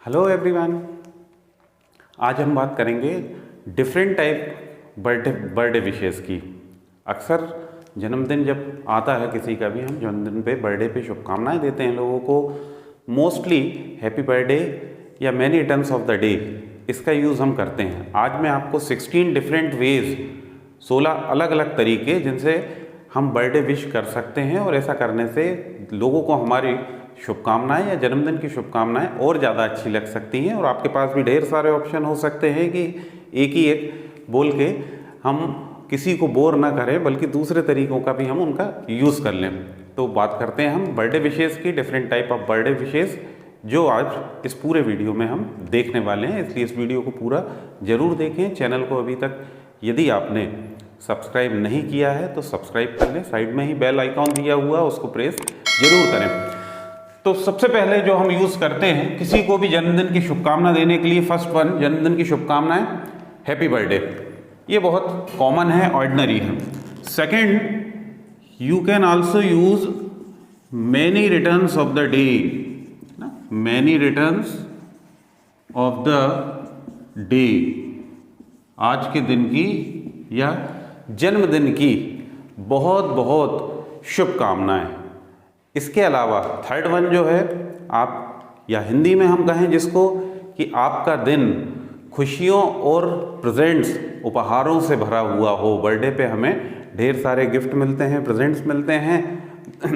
Hello everyone. आज हम बात करेंगे डिफरेंट टाइप बर्थडे विशेस की। अक्सर जन्मदिन जब आता है किसी का भी, हम जन्मदिन पे बर्थडे पे शुभकामनाएं देते हैं लोगों को। मोस्टली हैप्पी बर्थडे या many returns of the day, इसका यूज़ हम करते हैं। आज मैं आपको 16 डिफरेंट वेज, 16 अलग अलग तरीके जिनसे हम बर्थडे विश कर सकते हैं, और ऐसा करने से लोगों को हमारी शुभकामनाएं या जन्मदिन की शुभकामनाएं और ज़्यादा अच्छी लग सकती हैं। और आपके पास भी ढेर सारे ऑप्शन हो सकते हैं कि एक ही एक बोल के हम किसी को बोर ना करें, बल्कि दूसरे तरीकों का भी हम उनका यूज़ कर लें। तो बात करते हैं हम बर्थडे विशेस की, different type of birthday wishes, जो आज इस पूरे वीडियो में हम देखने वाले हैं। इसलिए इस वीडियो को पूरा ज़रूर देखें। चैनल को अभी तक यदि आपने सब्सक्राइब नहीं किया है तो सब्सक्राइब कर लें। साइड में ही बेल आइकॉन दिया हुआ है, उसको प्रेस जरूर करें। तो सबसे पहले जो हम यूज़ करते हैं किसी को भी जन्मदिन की शुभकामना देने के लिए, फर्स्ट वन, जन्मदिन की शुभकामनाएं, हैप्पी बर्थडे। ये बहुत कॉमन है, ऑर्डिनरी है। Second, you can also use many returns of the day, many returns of the day, आज के दिन की या जन्मदिन की बहुत बहुत शुभकामनाएं। इसके अलावा थर्ड वन जो है, आप या हिंदी में हम कहें जिसको, कि आपका दिन खुशियों और प्रेजेंट्स, उपहारों से भरा हुआ हो। बर्थडे पे हमें ढेर सारे गिफ्ट मिलते हैं, प्रेजेंट्स मिलते हैं,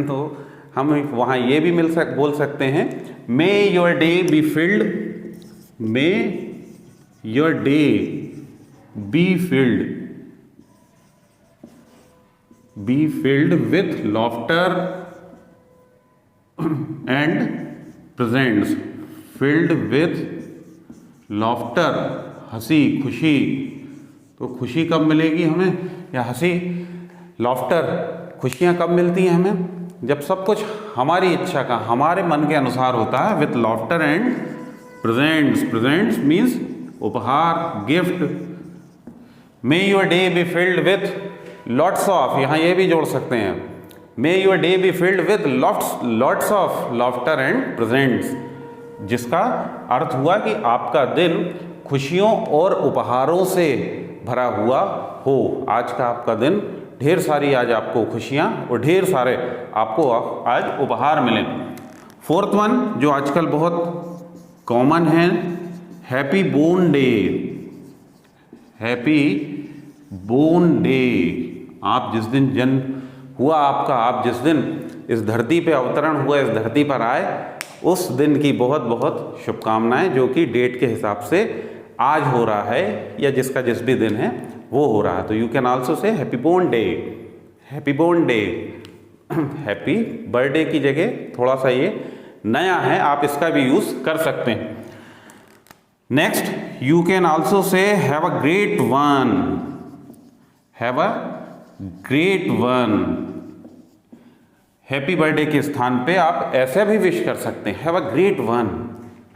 तो हम वहाँ ये भी बोल सकते हैं, may your day be field, may your day be filled with laughter and presents, filled with laughter, हंसी खुशी। तो खुशी कब मिलेगी हमें, या हंसी, लॉफ्टर, खुशियाँ कब मिलती हैं हमें, जब सब कुछ हमारी इच्छा का, हमारे मन के अनुसार होता है। With laughter and presents, presents means उपहार, gift. May your day be filled with lots of, यहाँ ये भी जोड़ सकते हैं, may your day be filled with lots of laughter and presents, जिसका अर्थ हुआ कि आपका दिन खुशियों और उपहारों से भरा हुआ हो। आज का आपका दिन ढेर सारी, आज आपको खुशियां और ढेर सारे आपको आज उपहार मिलें। फोर्थ वन जो आजकल बहुत कॉमन है, happy born day, happy born day. आप जिस दिन जन्म हुआ आपका, आप जिस दिन इस धरती पे अवतरण हुआ, इस धरती पर आए, उस दिन की बहुत बहुत शुभकामनाएं, जो कि डेट के हिसाब से आज हो रहा है या जिसका जिस भी दिन है वो हो रहा है। तो you can also say happy born day, happy born day. Happy birthday की जगह थोड़ा सा ये नया है, आप इसका भी यूज कर सकते हैं। नेक्स्ट, यू कैन आल्सो से have a great one, have a great one. Happy birthday के स्थान पे आप ऐसे भी विश कर सकते हैं, हैव अ ग्रेट वन।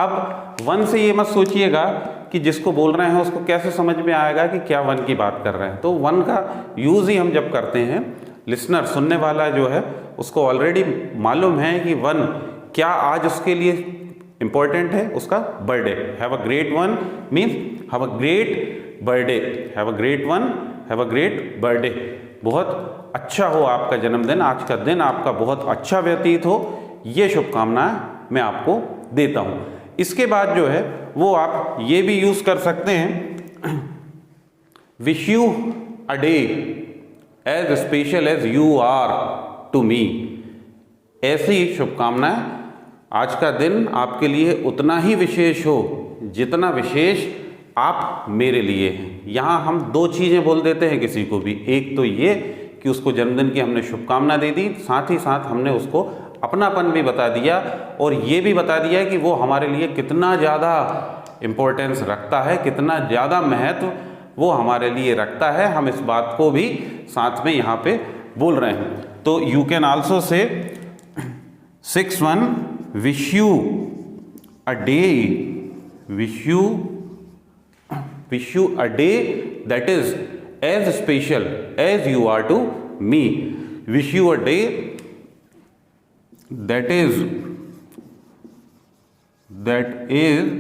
अब वन से ये मत सोचिएगा कि जिसको बोल रहे हैं उसको कैसे समझ में आएगा कि क्या वन की बात कर रहे हैं। तो वन का यूज ही हम जब करते हैं, लिसनर, सुनने वाला जो है, उसको ऑलरेडी मालूम है कि वन क्या आज उसके लिए इंपॉर्टेंट है, उसका birthday. Have a great one means have a great birthday, have a great one, have a great birthday. बहुत अच्छा हो आपका जन्मदिन, आज का दिन आपका बहुत अच्छा व्यतीत हो, ये शुभकामनाएं मैं आपको देता हूं। इसके बाद जो है वो आप ये भी यूज कर सकते हैं, wish you a day as special as you are to me. ऐसी शुभकामनाएं, आज का दिन आपके लिए उतना ही विशेष हो जितना विशेष आप मेरे लिए हैं। यहाँ हम दो चीज़ें बोल देते हैं किसी को भी, एक तो ये कि उसको जन्मदिन की हमने शुभकामना दे दी, साथ ही साथ हमने उसको अपनापन भी बता दिया, और ये भी बता दिया कि वो हमारे लिए कितना ज़्यादा इम्पोर्टेंस रखता है, कितना ज़्यादा महत्व वो हमारे लिए रखता है। हम इस बात को भी साथ में यहाँ पे बोल रहे हैं। तो यू कैन आल्सो से 6 wish you a day, wish you a day that is as special as you are to me. Wish you a day that is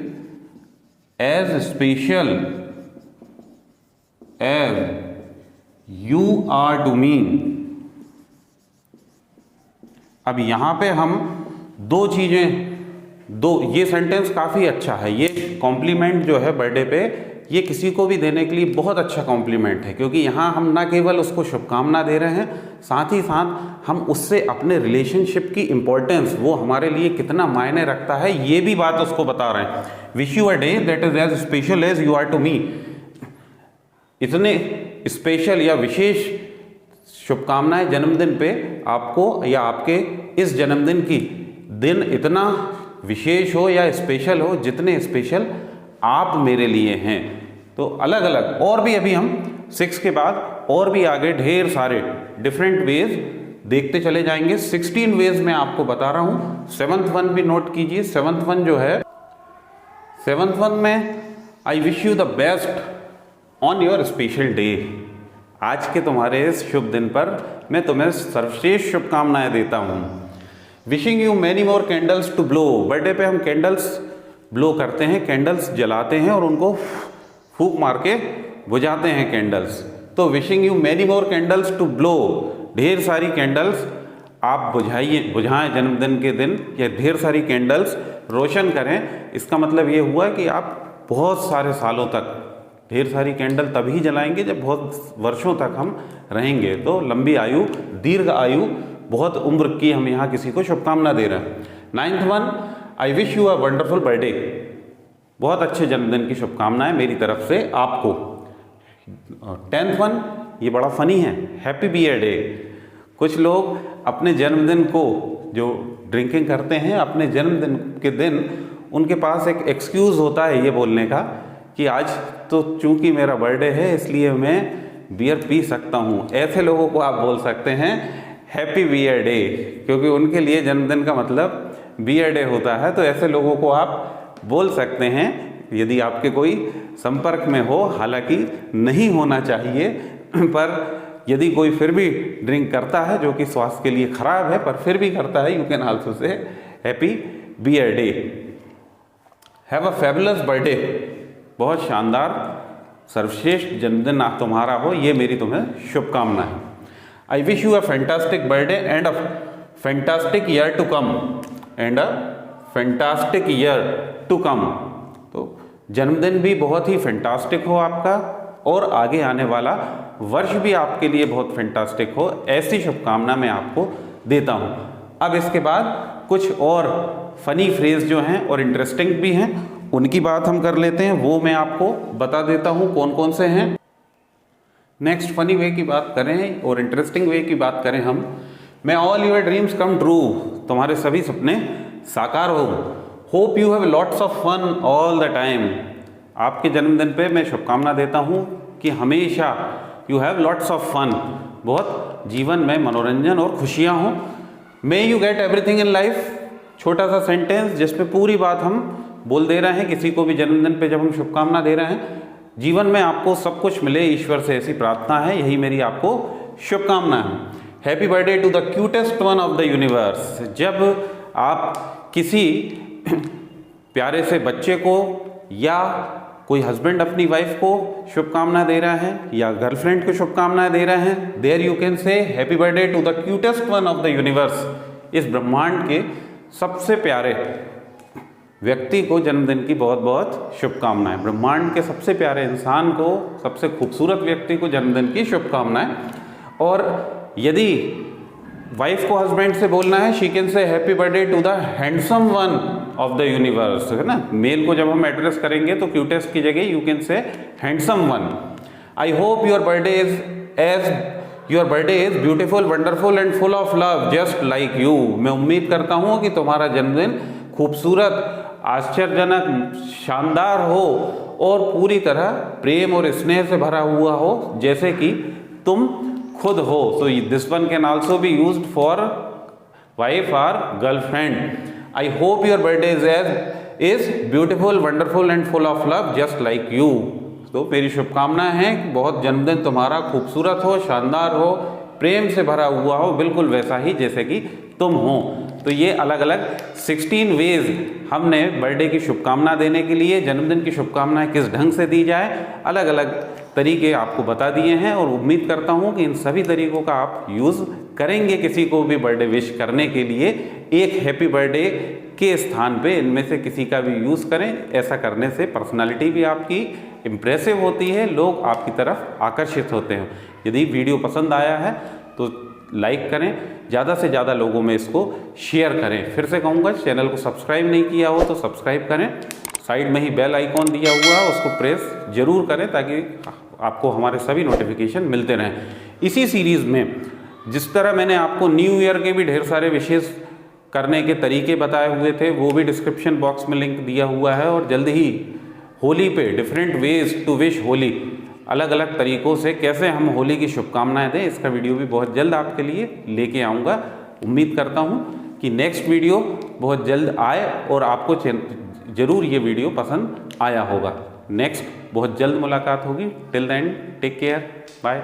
as special as you are to me। अब यहाँ पे हम दो चीज़ें, ये sentence काफ़ी अच्छा है। ये कॉम्प्लीमेंट जो है बर्थडे पे, ये किसी को भी देने के लिए बहुत अच्छा कॉम्प्लीमेंट है, क्योंकि यहाँ हम ना केवल उसको शुभकामना दे रहे हैं, साथ ही साथ हम उससे अपने रिलेशनशिप की इम्पोर्टेंस, वो हमारे लिए कितना मायने रखता है, ये भी बात उसको बता रहे हैं। Wish you a day that is as special as you are to me. इतने स्पेशल या विशेष शुभकामनाएं जन्मदिन पे आपको, या आपके इस जन्मदिन की दिन इतना विशेष हो या स्पेशल हो जितने स्पेशल आप मेरे लिए हैं। तो अलग अलग और भी अभी हम 6 के बाद और भी आगे ढेर सारे डिफरेंट वेज देखते चले जाएंगे। 16 वेज मैं आपको बता रहा हूँ। 7th वन भी नोट कीजिए। 7th वन जो है, 7th वन में आई wish you the best on your special day. आज के तुम्हारे इस शुभ दिन पर मैं तुम्हें सर्वश्रेष्ठ शुभकामनाएं देता हूँ। Wishing you many more candles to blow. Birthday पे हम कैंडल्स ब्लो करते हैं, कैंडल्स जलाते हैं और उनको फूंक मार के बुझाते हैं कैंडल्स। तो wishing you many more candles to blow, ढेर सारी कैंडल्स आप बुझाएं जन्मदिन के दिन, या ढेर सारी कैंडल्स रोशन करें। इसका मतलब ये हुआ कि आप बहुत सारे सालों तक ढेर सारी कैंडल तभी जलाएंगे जब बहुत वर्षों तक हम रहेंगे। तो लंबी आयु, दीर्घ आयु, बहुत उम्र की हम यहाँ किसी को शुभकामना दे रहे हैं। 9th one, I wish you a wonderful birthday. बहुत अच्छे जन्मदिन की शुभकामनाएं मेरी तरफ से आपको। 10th वन, ये बड़ा फनी है, हैप्पी बियर डे। कुछ लोग अपने जन्मदिन को जो ड्रिंकिंग करते हैं, अपने जन्मदिन के दिन उनके पास एक एक्सक्यूज़ होता है ये बोलने का कि आज तो चूंकि मेरा बर्थडे है इसलिए मैं बियर पी सकता हूँ। ऐसे लोगों को आप बोल सकते हैं हैप्पी बियर डे, क्योंकि उनके लिए जन्मदिन का मतलब बियर डे होता है। तो ऐसे लोगों को आप बोल सकते हैं यदि आपके कोई संपर्क में हो, हालांकि नहीं होना चाहिए, पर यदि कोई फिर भी ड्रिंक करता है जो कि स्वास्थ्य के लिए खराब है पर फिर भी करता है, you can also say happy bear day. Have a fabulous birthday. बहुत शानदार सर्वश्रेष्ठ जन्मदिन तुम्हारा हो, ये मेरी तुम्हें शुभकामना है। I wish you a fantastic birthday and a fantastic year to come. And a fantastic year to come. तो जन्मदिन भी बहुत ही फैंटास्टिक हो आपका, और आगे आने वाला वर्ष भी आपके लिए बहुत फैंटास्टिक हो, ऐसी शुभकामना मैं आपको देता हूँ। अब इसके बाद कुछ और फनी फ्रेज जो हैं और इंटरेस्टिंग भी हैं, उनकी बात हम कर लेते हैं। वो मैं आपको बता देता हूँ कौन कौन से हैं। नेक्स्ट फनी वे की बात करें और इंटरेस्टिंग वे की बात करें हम। May all your dreams come true. तुम्हारे सभी सपने साकार हो। Hope you have lots of fun all the time. आपके जन्मदिन पे मैं शुभकामना देता हूँ कि हमेशा you have lots of fun, बहुत जीवन में मनोरंजन और खुशियाँ हों। May you get everything in life. छोटा सा सेंटेंस जिसपे पूरी बात हम बोल दे रहे हैं किसी को भी जन्मदिन पे जब हम शुभकामना दे रहे हैं। जीवन में आपको सब कुछ मिले, ईश्वर से ऐसी प्रार्थना है, यही मेरी आपको शुभकामना है। Happy birthday to the cutest one of the universe. जब आप किसी प्यारे से बच्चे को या कोई हस्बैंड अपनी वाइफ को शुभकामना दे रहा है या गर्लफ्रेंड को शुभकामनाएं दे रहे हैं, there you can say happy birthday to the cutest one of the universe. इस ब्रह्मांड के सबसे प्यारे व्यक्ति को जन्मदिन की बहुत बहुत शुभकामनाएं। ब्रह्मांड के सबसे प्यारे इंसान को, सबसे खूबसूरत व्यक्ति को जन्मदिन की शुभकामनाएं। और यदि वाइफ को हस्बैंड से बोलना है, she can say happy birthday to the handsome one of the universe, है ना। मेल को जब हम एड्रेस करेंगे तो क्यूटेस्ट की जगह यू कैन से handsome one. I hope your birthday is beautiful, wonderful and full of love just like you. मैं उम्मीद करता हूँ कि तुम्हारा जन्मदिन खूबसूरत, आश्चर्यजनक, शानदार हो और पूरी तरह प्रेम और स्नेह से भरा हुआ हो जैसे कि तुम खुद हो। So this one can also be used for wife और girlfriend. I hope your birthday is beautiful, wonderful and full of love just like you. तो मेरी शुभकामना है कि बहुत जन्मदिन तुम्हारा खूबसूरत हो, शानदार हो, प्रेम से भरा हुआ हो, बिल्कुल वैसा ही जैसे कि तुम हो। तो ये अलग अलग 16 वेज हमने बर्थडे की शुभकामना देने के लिए, जन्मदिन की शुभकामनाएं किस ढंग से दी जाए, अलग अलग तरीके आपको बता दिए हैं और उम्मीद करता हूं कि इन सभी तरीकों का आप यूज़ करेंगे किसी को भी बर्थडे विश करने के लिए। एक हैप्पी बर्थडे के स्थान पे इनमें से किसी का भी यूज़ करें। ऐसा करने से पर्सनालिटी भी आपकी इम्प्रेसिव होती है, लोग आपकी तरफ आकर्षित होते हैं। यदि वीडियो पसंद आया है तो लाइक करें, ज़्यादा से ज़्यादा लोगों में इसको शेयर करें। फिर से कहूँगा, चैनल को सब्सक्राइब नहीं किया हो तो सब्सक्राइब करें, साइड में ही बेल आइकॉन दिया हुआ है उसको प्रेस जरूर करें ताकि आपको हमारे सभी नोटिफिकेशन मिलते रहें। इसी सीरीज़ में जिस तरह मैंने आपको न्यू ईयर के भी ढेर सारे विशेष करने के तरीके बताए हुए थे, वो भी डिस्क्रिप्शन बॉक्स में लिंक दिया हुआ है। और जल्द ही होली पे different ways to wish Holi, अलग अलग तरीक़ों से कैसे हम होली की शुभकामनाएं दें, इसका वीडियो भी बहुत जल्द आपके लिए लेके आऊँगा। उम्मीद करता हूँ कि नेक्स्ट वीडियो बहुत जल्द आए और आपको ज़रूर ये वीडियो पसंद आया होगा। नेक्स्ट बहुत जल्द मुलाकात होगी। Till then take care, bye.